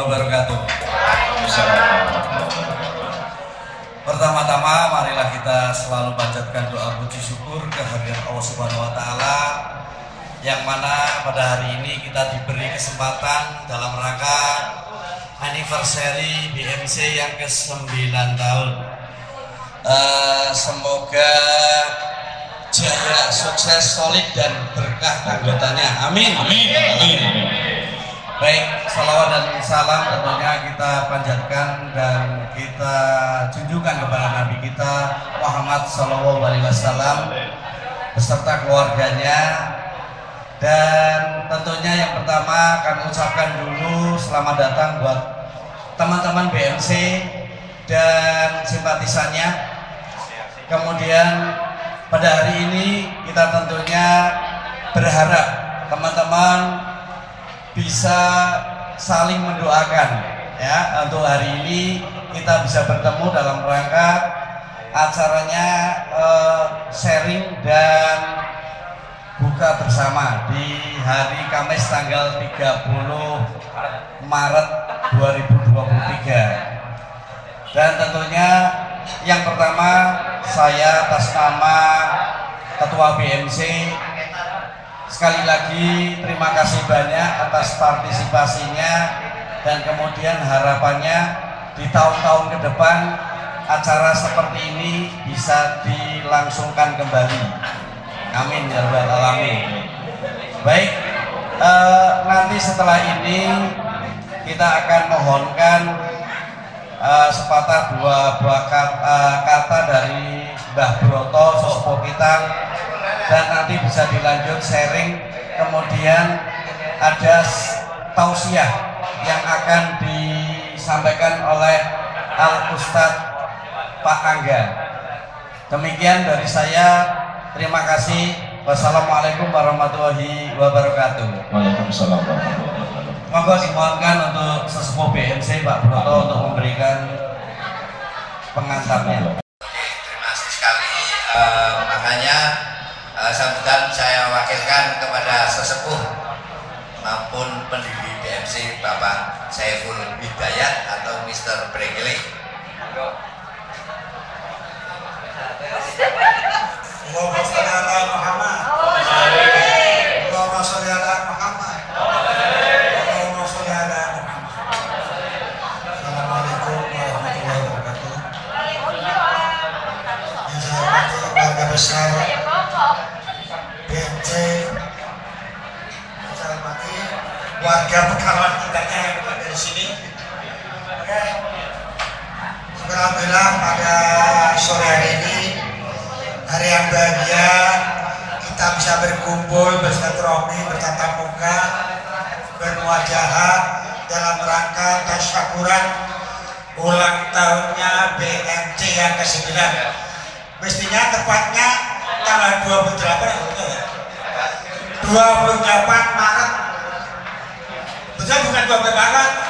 wabarakatuh. Pertama-tama marilah kita selalu panjatkan doa puji syukur kehadirat Allah Subhanahu wa taala yang mana pada hari ini kita diberi kesempatan dalam rangka anniversary BMC yang ke-9 tahun. Semoga jaya, sukses, solid dan berkah anggotanya. Amin. Amin. Amin. Baik, salawat dan salam tentunya kita panjatkan dan kita junjungkan kepada Nabi kita Muhammad SAW beserta keluarganya. Dan tentunya yang pertama kami ucapkan dulu selamat datang buat teman-teman BMC dan simpatisannya. Kemudian pada hari ini kita tentunya berharap teman-teman bisa saling mendoakan ya. Untuk hari ini kita bisa bertemu dalam rangka acaranya sharing dan buka bersama di hari Kamis tanggal 30 Maret 2023. Dan tentunya yang pertama saya atas nama Ketua BMC sekali lagi terima kasih banyak atas partisipasinya dan kemudian harapannya di tahun-tahun ke depan acara seperti ini bisa dilangsungkan kembali. Amin ya rabbal alamin. Baik, nanti setelah ini kita akan mohonkan sepatah dua buah kata dari Mbah Broto sesepuh kita, dan nanti bisa dilanjut sharing. Kemudian ada tausiah yang akan disampaikan oleh Al Ustadz Pak Angga. Demikian dari saya. Terima kasih. Wassalamualaikum warahmatullahi wabarakatuh. Waalaikumsalam warahmatullahi wabarakatuh. Monggo dimohonkan untuk sesepuh BMC Pak Broto untuk memberikan pengantarnya. Terima kasih sekali. Makanya sambutan saya wakilkan kepada sesepuh maupun pendiri BMC Bapak Saiful Hidayat atau Mr. Brekele. Allahumma sholli ala Muhammad. Allahumma sholli ala Muhammad. Allahumma sholli ala Muhammad. Assalamualaikum warahmatullahi wabarakatuh. Yang saya hormati keluarga besar BMC, yang saya hormati warga Pekalongan kita yang ada di sini. Oke. Alhamdulillah pada sore hari ini hari yang bahagia, kita bisa berkumpul, bersilaturahmi, bertatap muka, bermuajahah dalam rangka tasyakuran ulang tahunnya BMC yang ke-9. Mestinya tepatnya tanggal 28 Maret. Betul bukan 28 Maret.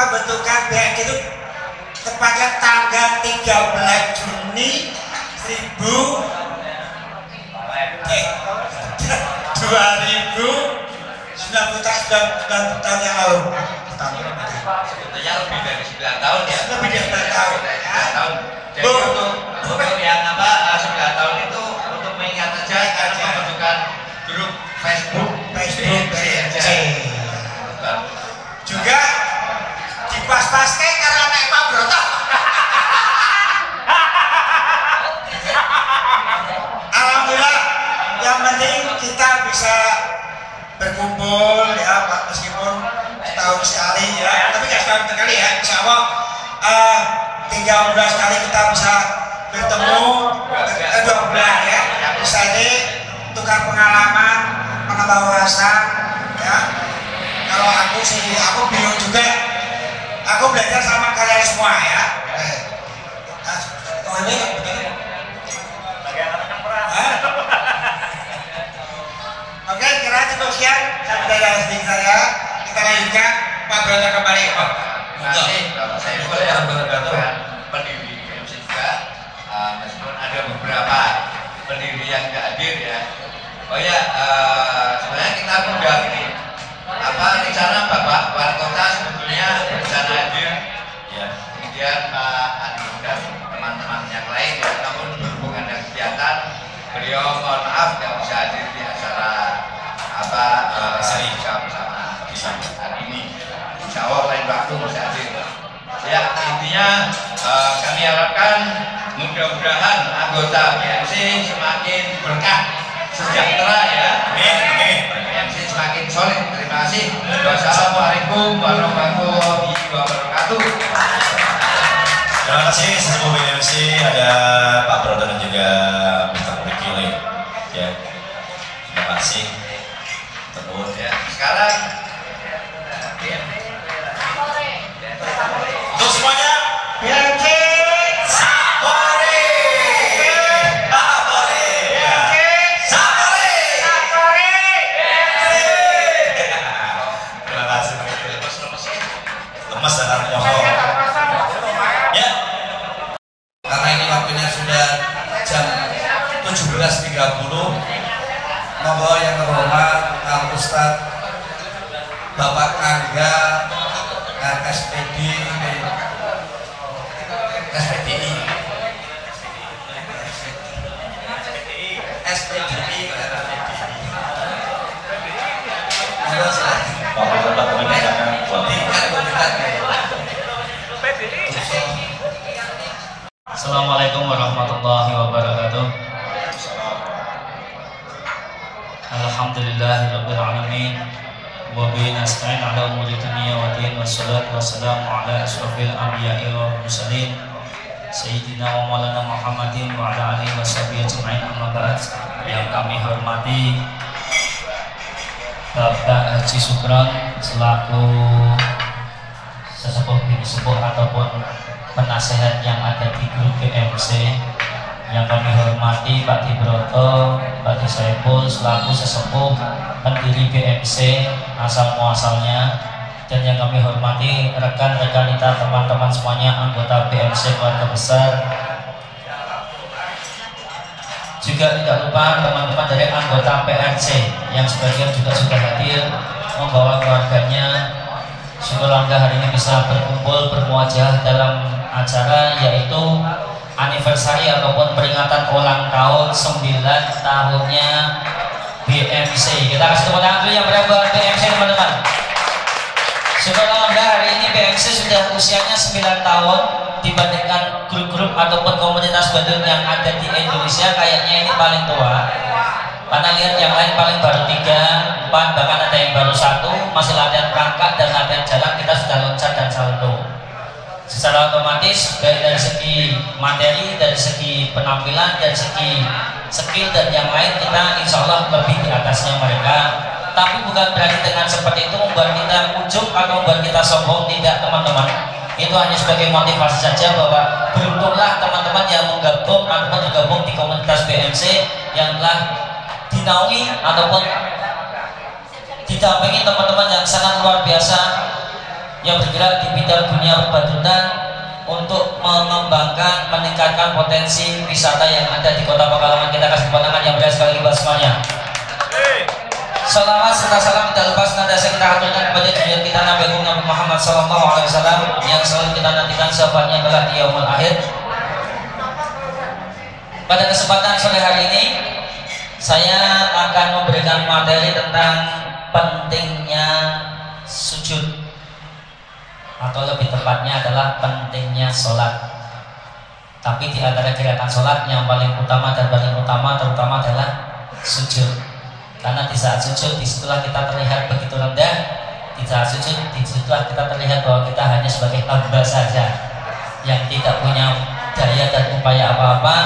Pembentukan BMC itu tepatnya tanggal 13 Juni 2019 tahun yang lalu. Sebetulnya lebih dari 9 tahun ya. Lebih dari 9 tahun. Jadi untuk yang 9 tahun itu untuk mengingat saja karena pembentukan grup Facebook BMC. Juga dipas-paskan karena naik Pak Broto. Alhamdulillah, yang penting kita bisa berkumpul ya Pak, meskipun setahun sekali ya, tapi nggak setahun sekali ya, insya Allah 13 kali kita bisa bertemu, 2 bulan ya, bisa ini tukar pengalaman, menambah wawasan ya. Kalau aku bingung juga, aku belajar sama kalian semua ya. Oh ini oke, kira cukup sekian sampai dari sedikit saya. Kita lanjutkan Pak Broto kembali. Terima kasih Bapak Saiful yang berkenan pendiri BMC juga. Meskipun ada beberapa pendiri yang nggak hadir ya. Oh ya, sebenarnya kita undang ini rencana tentunya kami harapkan mudah-mudahan anggota BMC semakin berkah, sejahtera ya. BMC semakin solid. Terima kasih. Wassalamualaikum warahmatullahi wabarakatuh. Terima kasih sesepuh BMC, ada Pak Broto dan juga Mr. Rikili. Ya, terima kasih. Terus Ya, sekarang untuk semuanya, BMC Sapori, Sapori, Sapori, Sapori. terima kasih. Lemas dan nyokok. Ya, Karena ini waktunya sudah jam 17.30, monggo yang terhormat Kang Ustadz Bapak Angga SPDI monggo silakan. waktu tempat meningkatkan Assalamualaikum warahmatullahi wabarakatuh. Alhamdulillahirabbil alamin wa bihi nasta'in ala umuri dunya wa din wassalatu wassalamu ala asyrofil anbiya'i wal mursalin sayyidina wa maulana Muhammadin wa ala alihi washabihi ajma'in, amma ba'd. Yang kami hormati Bapak Haji Sukron selaku sesepuh bini sepuh ataupun penasehat yang ada di grup BMC, yang kami hormati Pak Dibroto, Pak Disaipul selaku sesepuh pendiri BMC asal muasalnya, dan yang kami hormati rekan-rekan kita, teman-teman semuanya anggota BMC keluarga besar. Juga tidak lupa teman-teman dari anggota PRC yang sebagian juga sudah hadir membawa keluarganya. Syukurlah hari ini bisa berkumpul bermuajah dalam acara yaitu anniversary ataupun peringatan ulang tahun 9 tahunnya BMC. Kita kasih tepuk tangan dulu yang berada buat BMC teman-teman. Syukurlah hari ini BMC sudah usianya 9 tahun dibandingkan grup-grup ataupun komunitas badut yang ada di Indonesia, kayaknya ini paling tua. Karena lihat yang lain paling baru 3, 4, bahkan ada yang baru 1, masih latihan perangkat dan latihan jalan, kita sudah loncat dan salto. Secara otomatis baik dari segi materi, dari segi penampilan, dari segi skill dan yang lain kita insya Allah lebih di atasnya mereka. Tapi bukan berarti dengan seperti itu membuat kita ujub atau membuat kita sombong, tidak teman-teman. Itu hanya sebagai motivasi saja bahwa beruntunglah teman-teman yang menggabung ataupun tergabung di komunitas BMC yang telah dinaungi ataupun didampingi teman-teman yang sangat luar biasa yang bergerak di bidang dunia perbatutan untuk mengembangkan, meningkatkan potensi wisata yang ada di Kota Pekalongan. Kita kasih tepuk tangan yang meriah sekali buat semuanya. Salawat serta salam tidak lupa senantiasa kita aturkan kepada junjungan kita Nabi Muhammad SAW yang selalu kita nantikan sahabatnya adalah di yaumul akhir. Pada kesempatan sore hari ini saya akan memberikan materi tentang pentingnya sujud, atau lebih tepatnya adalah pentingnya sholat. Tapi di antara gerakan sholat yang paling utama dan paling utama terutama adalah sujud. Karena di saat sujud, disitulah kita terlihat begitu rendah. Di saat sujud, disitulah kita terlihat bahwa kita hanya sebagai hamba saja yang tidak punya daya dan upaya apa-apa.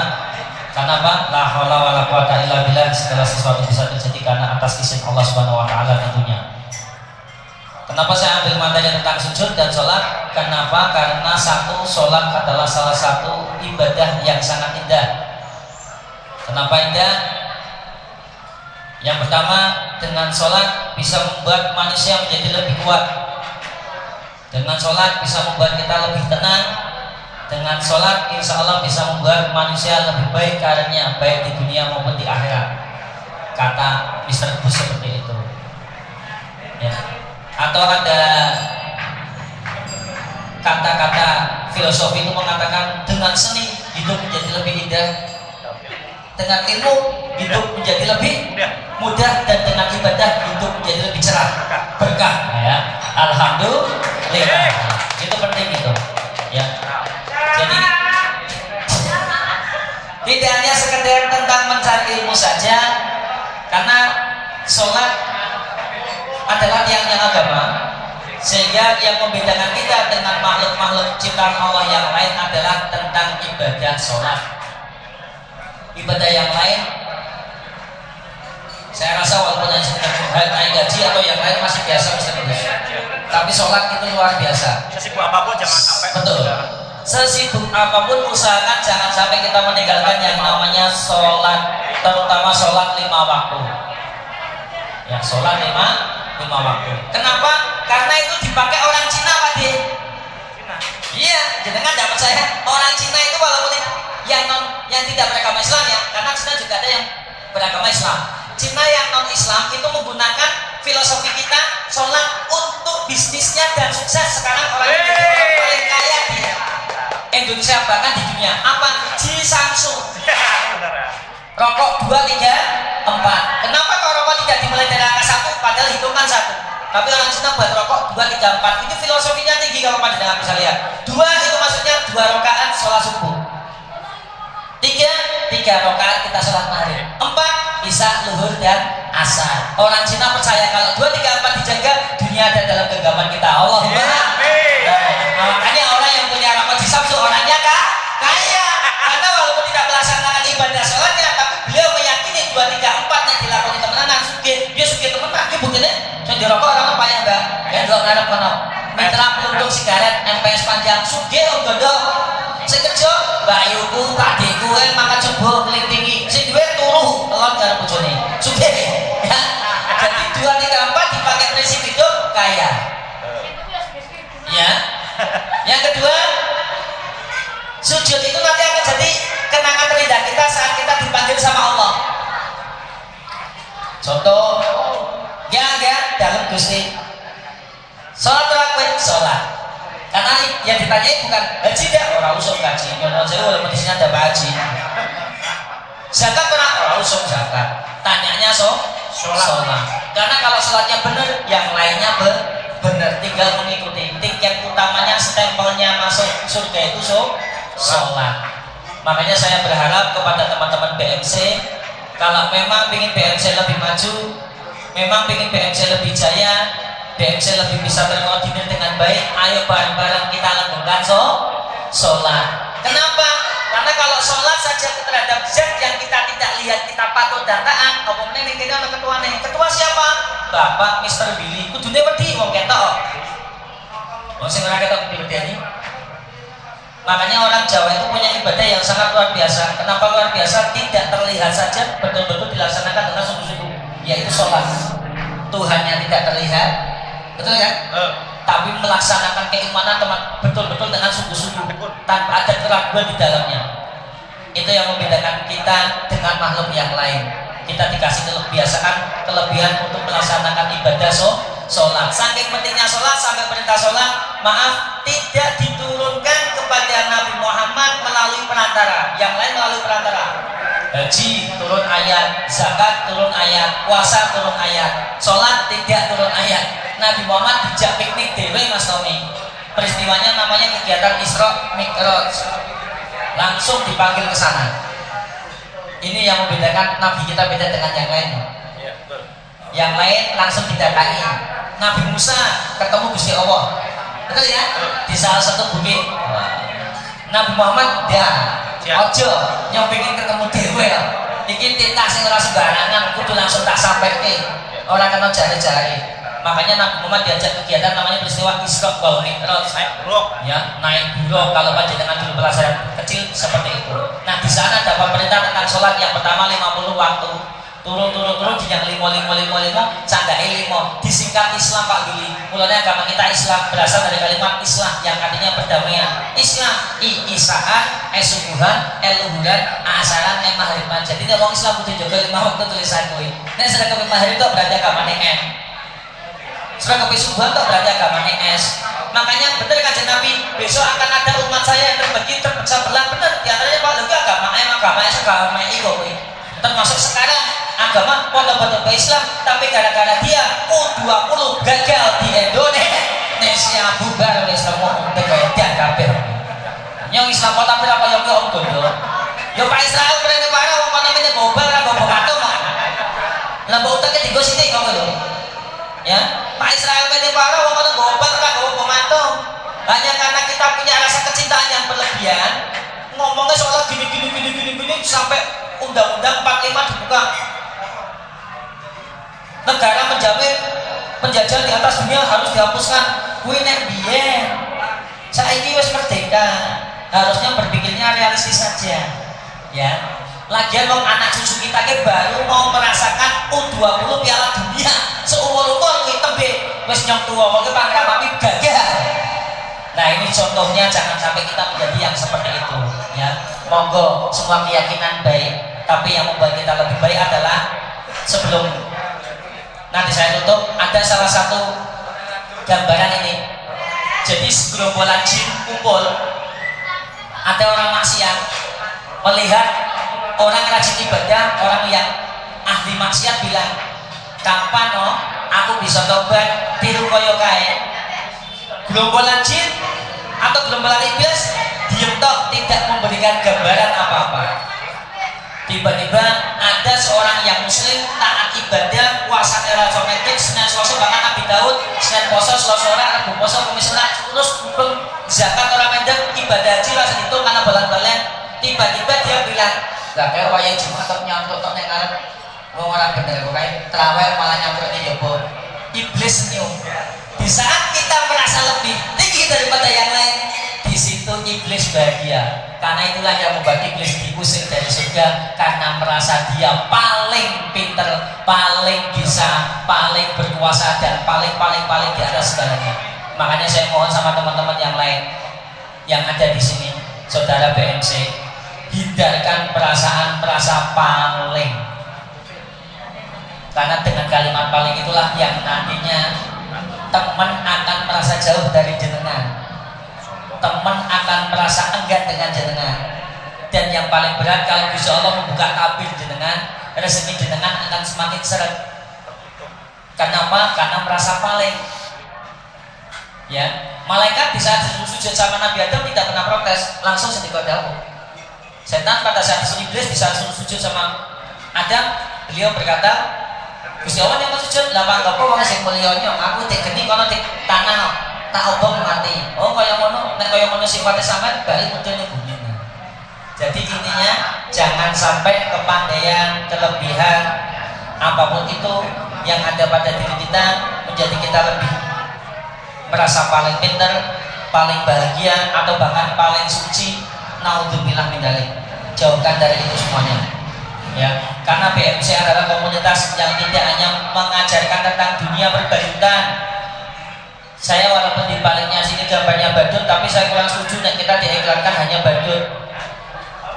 Karena apa? La haula wala quwata illa billah. Segala sesuatu bisa terjadi karena atas izin Allah Subhanahu wa taala tentunya. Kenapa saya ambil materi tentang sujud dan sholat? Kenapa? Karena satu, sholat adalah salah satu ibadah yang sangat indah. Kenapa indah? Yang pertama, dengan sholat bisa membuat manusia menjadi lebih kuat. Dengan sholat bisa membuat kita lebih tenang. Dengan sholat insya Allah bisa membuat manusia lebih baik karenanya, baik di dunia maupun di akhirat. Kata Mr. Bush seperti itu ya. Atau ada kata-kata filosofi itu mengatakan dengan seni hidup menjadi lebih indah, dengan ilmu hidup menjadi lebih mudah, dan dengan ibadah hidup menjadi lebih cerah, berkah ya. Alhamdulillah, itu penting itu ya. adalah tiang-tiang agama, sehingga yang membedakan kita dengan makhluk-makhluk ciptaan Allah yang lain adalah tentang ibadah sholat. Ibadah yang lain, saya rasa walaupun hanya sekedar naik gaji atau yang lain masih biasa, tapi sholat itu luar biasa. Sesibuk apapun jangan sampai. Betul. Sesibuk apapun usahakan jangan sampai kita meninggalkan yang namanya sholat, terutama sholat 5 waktu. Ya, sholat 5 waktu. Kenapa? Karena itu dipakai orang Cina, Pak Di. Iya, jenengan tidak percaya? Orang Cina itu walaupun yang tidak beragama Islam ya, karena Cina juga ada yang beragama Islam. Cina yang non Islam itu menggunakan filosofi kita sholat untuk bisnisnya dan sukses. Sekarang orang Indonesia paling kaya di Indonesia, bahkan di dunia. Apa? Ji Samsung. Rokok 2, 3, 4. Kenapa kalau rokok tidak dimulai dari angka 1 padahal hitungan 1? Tapi orang Cina buat rokok 2, 3, 4. Itu filosofinya tinggi kalau panjenengan bisa lihat. 2 itu maksudnya 2 rakaat sholat subuh. 3 rakaat kita sholat maghrib. 4 isya, luhur dan asar. Orang Cina percaya kalau 2, 3, 4 dijaga, dunia ada dalam genggaman kita. Allahumma. Nah, makanya orang yang punya rokok di Samsung orangnya kaya. Karena walaupun tidak melaksanakan ibadah sholatnya, tapi beliau meyakini 2, 3, 4 yang dilakukan temenan sugih. Dia sugih temenan. Dia buktinya yang dirokok orang apa ya enggak? Ya dua ngarep kono. Mitra peluntung sigaret MPS panjang sugih om gondok. Sing kerja Mbak Ayuku, Pak Deku makan coba kelintingi. Sing duwe turu telon karo bojone. Sugih. Ya. Jadi 2, 3, 4 dipakai prinsip hidup kaya. Ya. Yang kedua, sujud itu nanti akan jadi kenangan terindah kita saat kita dipanggil sama Allah. Contoh, ya dalam Gusti sholat terawih, sholat. Karena yang ditanyai bukan haji tidak, orang usung haji. Nyono saya walaupun di sini ada haji. Zakat orang usung zakat. Tanyanya sholat. Karena kalau sholatnya benar, yang lainnya benar. Tinggal mengikuti. Tiket utamanya, stempelnya masuk surga itu sholat. Makanya saya berharap kepada teman-teman BMC, kalau memang ingin BMC lebih maju, memang ingin BMC lebih jaya, BMC lebih bisa terkoordinir dengan baik, ayo bareng-bareng kita lakukan sholat. Kenapa? Karena kalau sholat saja terhadap zat yang kita tidak lihat, kita patut dan taat. Omongnya ini ada ketua nih. Ketua siapa? Bapak Mr. Billy. Kudune wedi wong ketok. Wong sing ora ketok wedi ini. Makanya orang Jawa itu punya ibadah yang sangat luar biasa. Kenapa luar biasa? Tidak terlihat saja, betul-betul dilaksanakan dengan sungguh-sungguh, yaitu sholat. Tuhannya tidak terlihat, betul kan? Tapi melaksanakan keimanan teman betul-betul dengan sungguh-sungguh, tanpa ada keraguan di dalamnya. Itu yang membedakan kita dengan makhluk yang lain. Kita dikasih kelebihan untuk melaksanakan ibadah sholat. Saking pentingnya sholat sampai perintah sholat, maaf, tidak diturunkan kepada Nabi Muhammad melalui perantara. Yang lain melalui perantara. Haji turun ayat, zakat turun ayat, puasa turun ayat, sholat tidak turun ayat. Nabi Muhammad dijak piknik dewe Mas Tommy. Peristiwanya namanya kegiatan Isra Mi'raj. Langsung dipanggil ke sana. Ini yang membedakan Nabi kita beda dengan yang lain. Yang lain langsung didatangi. Nabi Musa ketemu Gusti Allah, betul ya? Di salah satu bukit. Nabi Muhammad ojo yang pengen ketemu dewe. Iki titah sing ora sembarangan, kudu langsung tak sampaikan. Orang kena jari-jari. Makanya Nabi Muhammad diajak kegiatan namanya peristiwa Isra wal Mi'raj. Ya, naik buruk kalau panjenengan dulu pelajaran kecil seperti itu. Nah, di sana dapat perintah tentang sholat yang pertama 50 waktu. Turun jenjang 5 candai 5. Disingkat Islam Pak Billy. Mulanya agama kita Islam berasal dari kalimat Islam yang artinya perdamaian. Islam isaan, subuhan, luhuran, asaran, maghriban. Jadi nek wong Islam kudu jaga 5 waktu tulisan kuwi. Nek sedekah maghrib itu berarti agamane M. Surah kepesubuhan tak berarti agamanya S. Makanya benar kanjeng Nabi, besok akan ada umat saya yang terbagi terpecah belah. Benar, diantaranya Pak Luki agama S, agama Iko. Termasuk sekarang agama pondok-pondok Islam, tapi gara-gara dia U20 gagal di Indonesia, bubar Islam mau tegak kabeh. Yang Islam kota berapa yang om gondo? Yo Pak Israel berani para wong kono meneh gobar apa bokato mah. Lah mbok utake digo sithik kok lho. Ya, Pak Israel PD para wong ngono gobar ora gowo pemantau. Hanya karena kita punya rasa kecintaan yang berlebihan, ngomongnya soal gini sampai undang-undang 45 dibuka. Negara menjamin penjajahan di atas dunia harus dihapuskan. Kuwi nek biyen. Saiki wis merdeka. Harusnya berpikirnya realistis saja. Ya. Lagian wong anak cucu kita ke baru mau merasakan U20 Piala Dunia. Seumur-umur kuwi tembe wis nyong tuwa kok Pangeran Mami gagal. Nah, ini contohnya jangan sampai kita menjadi yang seperti itu, ya. Monggo semua keyakinan baik, tapi yang membuat kita lebih baik adalah sebelum nanti saya tutup, ada salah satu gambaran ini. Jadi segerombolan jin kumpul, ada orang maksiat melihat orang rajin ibadah, orang yang ahli maksiat bilang, kapan aku bisa tobat tiru koyo kae. Gerombolan jin atau gerombolan iblis diem tok, tidak memberikan gambaran apa-apa. Tiba-tiba ada seorang yang muslim taat ibadah, puasa relasometik, Senin Selasa bahkan Nabi Daud, Senin poso, Selasa ora, Rabu poso, Kamis ora, terus kumpul zakat orang mendem, ibadah haji langsung itu karena balan-balan. Tiba-tiba dia bilang, lah kayak wayang Jumat tok nyontok tok nek arep wong ora bener kok kae traweh malah nyontok di jopo. Iblis senyum. Di saat kita merasa lebih tinggi daripada yang lain, di situ iblis bahagia. Karena itulah yang membuat iblis diusir dari surga, karena merasa dia paling pinter, paling bisa, paling berkuasa, dan paling di atas segalanya. Makanya saya mohon sama teman-teman yang lain yang ada di sini, saudara BMC, hindarkan perasaan paling. Karena dengan kalimat paling itulah yang nantinya teman akan merasa jauh dari jenengan, teman akan merasa enggan dengan jenengan, dan yang paling berat kalau bisa Allah membuka tabir jenengan, rezeki jenengan akan semakin seret. Karena apa? Karena merasa paling. Ya, malaikat di saat disuruh sujud sama Nabi Adam tidak pernah protes, langsung sedekah dawuh. Setan pada saat disuruh iblis di saat sujud sama Adam, beliau berkata, Gusti Allah yang sujud lapan apa wong sing mulyanya aku tek geni kono tek tanah tak obong mati. Oh kaya ngono, nek kaya ngono sifatnya sampean bali mudune bumi. Jadi intinya jangan sampai kepandaian, kelebihan apapun itu yang ada pada diri kita menjadi kita lebih merasa paling pintar, paling bahagia atau bahkan paling suci. Naudzubillah min dzalik. Jauhkan dari itu semuanya. Ya, karena BMC adalah komunitas yang tidak hanya mengajarkan tentang dunia perbadut. Saya walaupun di baliknya sini gambarnya badut, tapi saya kurang setuju nek kita diiklankan hanya badut.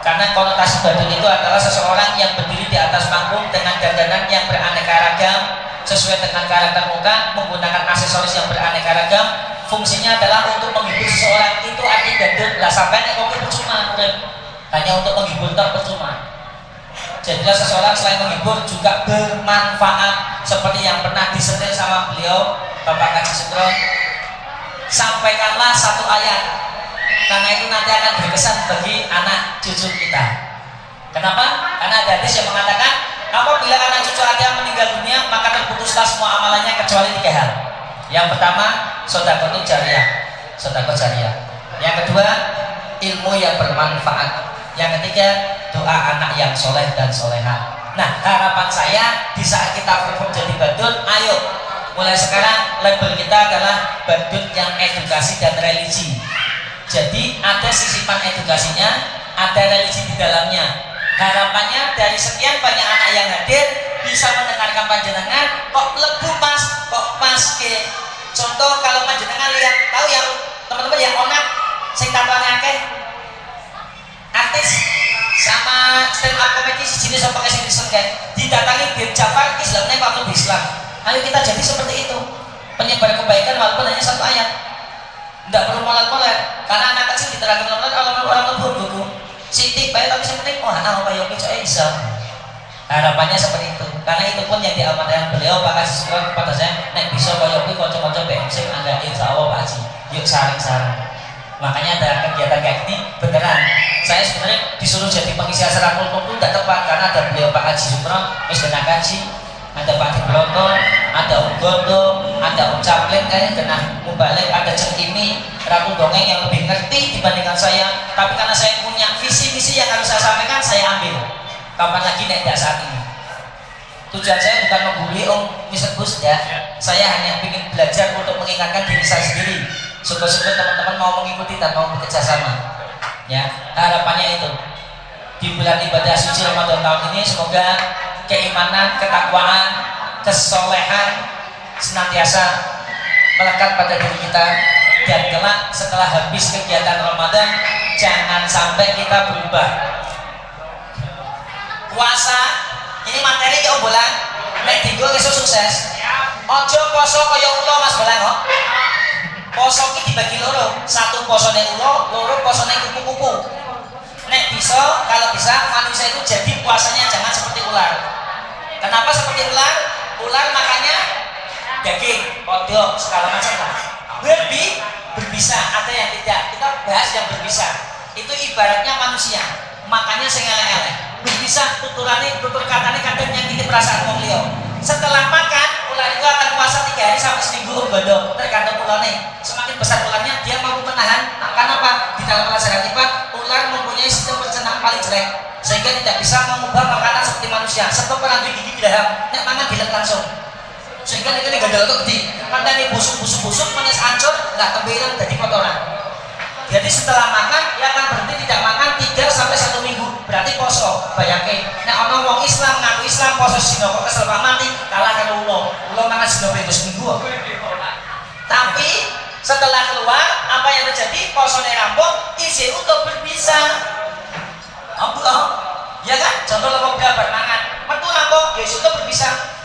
Karena konotasi badut itu adalah seseorang yang berdiri di atas panggung dengan dandanan yang beraneka ragam sesuai dengan karakter muka, menggunakan aksesoris yang beraneka ragam. Fungsinya adalah untuk menghibur seseorang. Itu arti badut. Lah sampai nek kok percuma, hanya untuk menghibur tak percuma. Jadilah seseorang selain menghibur juga bermanfaat, seperti yang pernah disetir sama beliau Bapak Kaji Sutron. Sampaikanlah satu ayat, karena itu nanti akan berkesan bagi anak cucu kita. Kenapa? Karena ada hadis yang mengatakan apabila anak cucu Anda meninggal dunia maka terputuslah semua amalannya kecuali 3 hal. Yang pertama, sedekah jariyah, sedekah jariyah. Yang kedua, ilmu yang bermanfaat. Yang ketiga, doa anak yang soleh dan soleha. Nah, harapan saya di saat kita menjadi badut, ayo mulai sekarang label kita adalah badut yang edukasi dan religi. Jadi ada sisipan edukasinya, ada religi di dalamnya. Harapannya dari sekian banyak anak yang hadir bisa mendengarkan panjenengan, kok lebu mas, kok pas ke. Contoh kalau panjenengan lihat, tahu yang teman-teman yang onak, sing tampangnya akeh artis sama stand up comedy sejenis apa kayak sini didatangi Bir Jafar Islamnya waktu Islam. Ayo kita jadi seperti itu, penyebar kebaikan walaupun hanya 1 ayat, tidak perlu molat-molat. Karena anak kecil diterangkan molat kalau orang lembur buku Siti baik tapi seperti oh anak apa yang bisa bisa. Harapannya seperti itu, karena itu pun yang diamankan beliau Pak Haji Sutron kepada saya, nek bisa kaya kuwi kanca-kanca BMC angga insyaallah Pak Haji yuk saring-saring. Makanya ada kegiatan kayak gini beneran. Saya sebenarnya disuruh jadi pengisi acara kultum itu tidak tepat, karena ada beliau Pak Haji Sutron, Mas Dana Kaji, ada Pak Di Broto, ada Om Gondo, tidak ucaplin kayaknya kena mubalik ada cengkimi ragu dongeng yang lebih ngerti dibandingkan saya, tapi karena saya punya visi-visi yang harus saya sampaikan, saya ambil. Kapan lagi nek tidak saat ini. Tujuan saya bukan membuli Mr. Gus ya. Saya hanya ingin belajar untuk mengingatkan diri saya sendiri. Syukur-syukur teman-teman mau mengikuti dan mau bekerja sama. Ya, harapannya itu. Di bulan ibadah suci Ramadan tahun ini semoga keimanan, ketakwaan, kesolehan senantiasa melekat pada diri kita, dan kelak setelah habis kegiatan Ramadan jangan sampai kita berubah. Puasa ini materi ke bulan nek dinggo iso sukses. Ojo poso kaya ulo Mas Bolang kok. Poso ki dibagi loro, satu posone ulo, loro posone kupu-kupu. Nek bisa, kalau bisa manusia itu jadi puasanya jangan seperti ular. Kenapa seperti ular? Ular makannya daging, kodok, segala macam lah. Berbisa, ada yang tidak. Kita bahas yang berbisa. Itu ibaratnya manusia, makannya sing elek-elek. Berbisa tutur katanya kadang nyakiti perasaan wong liya. Setelah makan, ular itu akan puasa 3 hari sampai seminggu godok, tergantung ularnya. Semakin besar ularnya, dia mampu menahan. Karena apa? Di dalam pelajaran IPA, ular mempunyai sistem pencernaan paling jelek, sehingga tidak bisa mengubah makanan seperti manusia. Sebab orang di gigi bidaham, nek mangan dilek langsung. Sehingga ini gandel itu gede. Kandani busuk-busuk, manis hancur, nggak kembilang jadi kotoran. Jadi setelah makan, dia akan berhenti tidak makan 3 sampai 1 minggu. Berarti poso. Bayangke, nek ana wong Islam ngaku Islam poso sino kok kesel mati, kalah karo ulo. Ulo mangan sino ping seminggu. Tapi setelah keluar, apa yang terjadi? Posone rampung, isi untuk berbisa. Ya kan? Contoh lempok gabar mangan, metu rampung, ya isi untuk berbisa.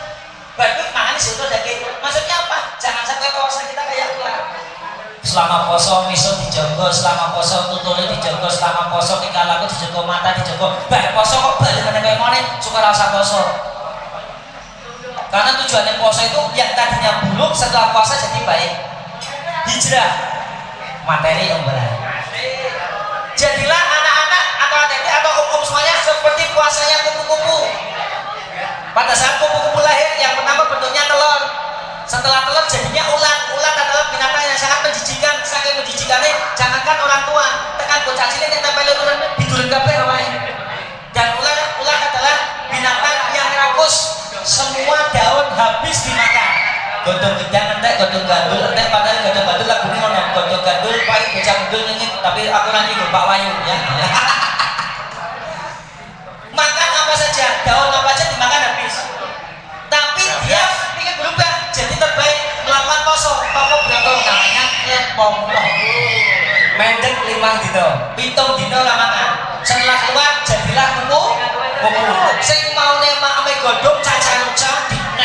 Bagus mangan isi untuk daging. Maksudnya apa? Jangan sampai puasa kita kayak ular. Selama poso miso dijogo, selama poso tutulnya dijogo, selama poso tinggal aku dijogo, mata dijogo. Bar poso kok balik meneh mone suka rasa poso. Karena tujuannya poso itu yang tadinya buruk setelah puasa jadi baik. Hijrah materi yang benar. Jadilah anak-anak atau adik atau umum semuanya seperti puasanya kupu-kupu. Pada saat kupu-kupu lahir, yang pertama bentuknya telur. Setelah telur jadinya ular. Ular adalah binatang yang sangat menjijikan. Saking menjijikannya, jangankan orang tua, tekan bocah cilik yang tempel ular diduren kabeh wae. Dan ular adalah binatang yang rakus. Semua daun habis dimakan. Godong gedang entek, godong gandul entek, padahal godong gandul lagune ngono. Godong gandul pahit bocah gandul nyengit, tapi aku nanti go Pak Wayu ya. Makan apa saja, daun apa aja dimakan habis. Tapi dia ingin berubah jadi terbaik, melakukan poso. Poso berapa namanya? Lepomloh. Mendek 5 dino, 7 dino lamangan. Setelah keluar jadilah kupu. Sing mau nemak ame godhong caca-caca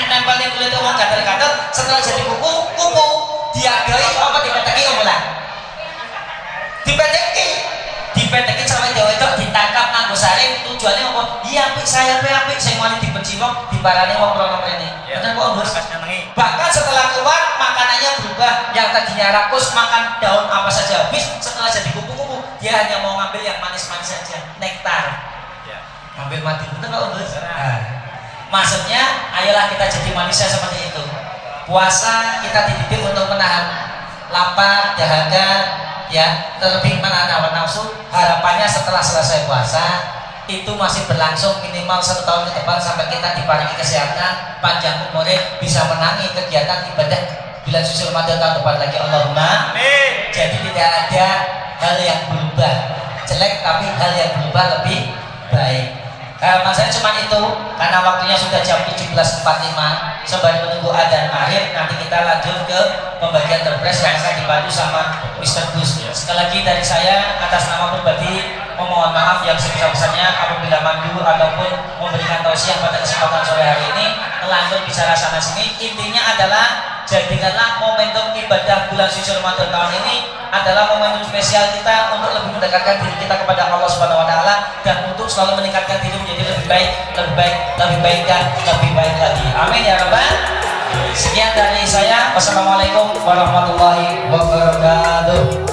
nempel ning kulit wong gatel-gatel, setelah jadi kupu diadai apa dipeteki omongan. Dipeteki sampai Jawa itu ditangkap nganggo saring, tujuannya apa? Iya apik saya apik sing wani dibenci wong diparani wong rono mrene. Bener kok Bos? Bahkan setelah keluar makanannya berubah, yang tadinya rakus makan daun apa saja habis, setelah jadi kupu-kupu dia hanya mau ngambil yang manis-manis saja, nektar. Ngambil mati, bener kok Bos? Maksudnya ayolah kita jadi manusia seperti itu. Puasa kita dididik untuk menahan lapar, dahaga, ya, terlebih menahan hawa nafsu. Harapannya setelah selesai puasa itu masih berlangsung minimal 1 tahun ke depan sampai kita diparingi kesehatan, panjang umurnya, bisa menangi kegiatan ibadah bulan suci Ramadan tahun depan lagi. Allahumma amin. Jadi tidak ada hal yang berubah jelek, tapi hal yang berubah lebih baik. Maksudnya cuma itu, karena waktunya sudah jam 17.45, sembari menunggu adzan maghrib, nanti kita lanjut ke pembagian terpres yang akan dibantu sama Mr. Gus. Sekali lagi dari saya atas nama pribadi memohon maaf yang sebesar-besarnya apabila mandu ataupun memberikan tausiah pada kesempatan sore hari ini terlanjur bicara sana sini. Intinya adalah jadikanlah momentum ibadah bulan suci Ramadan tahun ini adalah momentum spesial kita untuk lebih mendekatkan diri kita kepada Allah Subhanahu wa taala dan untuk selalu meningkatkan diri menjadi lebih baik dan lebih baik lagi. Amin ya rabbal. Sekian dari saya. Wassalamualaikum warahmatullahi wabarakatuh.